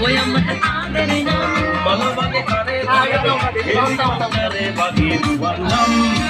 ඔය මට ආදරේ නම් මල වගේ කරේ කරේ වගේ වන්නම්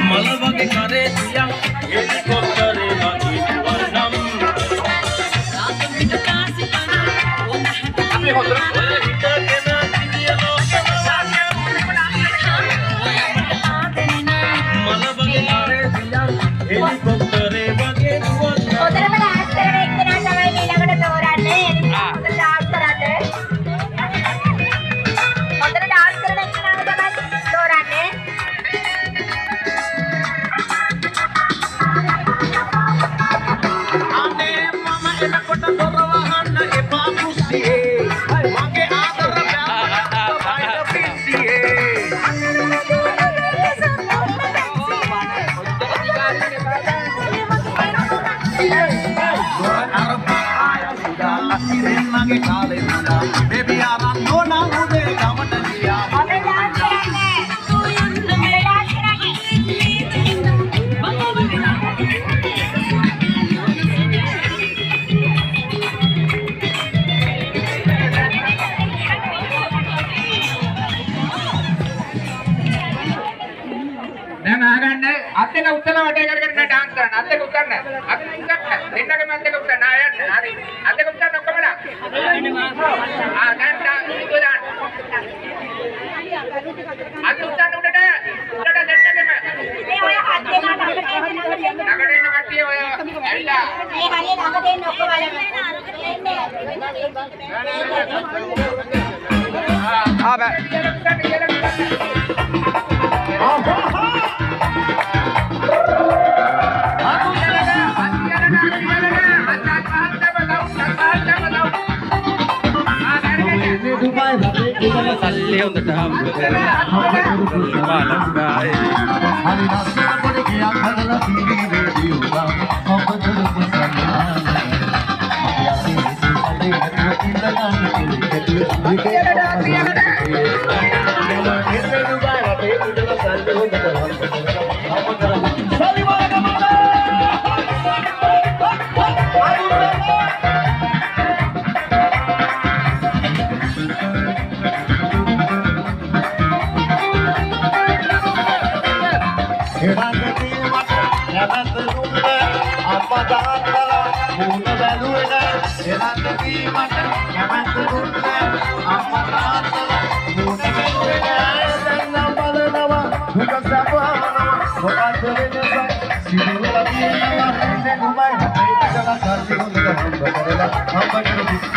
මල වගේ කරේ තියා හෙලිකොප්ටරේ වගේ වන්නම් අපි හොඳට හිතගෙන දිවිය ලෝකෙම මල වගේ කරේ තියා හෙලිකොප්ටරේ වගේ වන්නම් හොඳටම ඩාන්ස් කරන එක්කෙනා තමයි ඊළඟට තෝරන්නේ. හොඳට ඩාන්ස් කරන්න. හොඳට ඩාන්ස් කරන එක්කෙනාව තමයි තෝරන්නේ. අනේ මම එනකොට දොර වහන්න එපා කුස්සියේ මගේ ආදර බෑට පිස්සියේ මගේ කාලේ මුලා බේබි ආරන් නෝනා උදේ ගමට ගියා හොඳට ඩාන්ස් කරන්න. හොඳට ඩාන්ස් දැන් අහගන්න අත් දෙක උත්තර වටේ කරගෙන ඩාන්ස් කරන්න. අත් දෙක උත්තර නැහැ. අත් දෙක උත්තර නැහැ. දෙන්නගම අත් දෙක උත්තර නැහැ. යන්න. හරි. අත් දෙක උත්තර ඔක්කොමලා. දැන් ඉතුදාන. අත් උත්තර උඩට. උඩට දෙන්නගම. මේ ඔය හත් දෙනාට අපිට ළඟට ඉන්න කට්ටිය ඔය ඇවිල්ලා. මේ හරිය ළඟ දෙන්න ඔක්කොම බලන්න. බෑ. සල්ලි හොඳට හම්බ කරලා බලම් ගායි හරි නැස්සන පොඩි ගියක් හදලා ටීවී රේඩියෝ ගාන ඔබ දුරුපු සම්මාන මගේ අතේ ඉඳලා I'm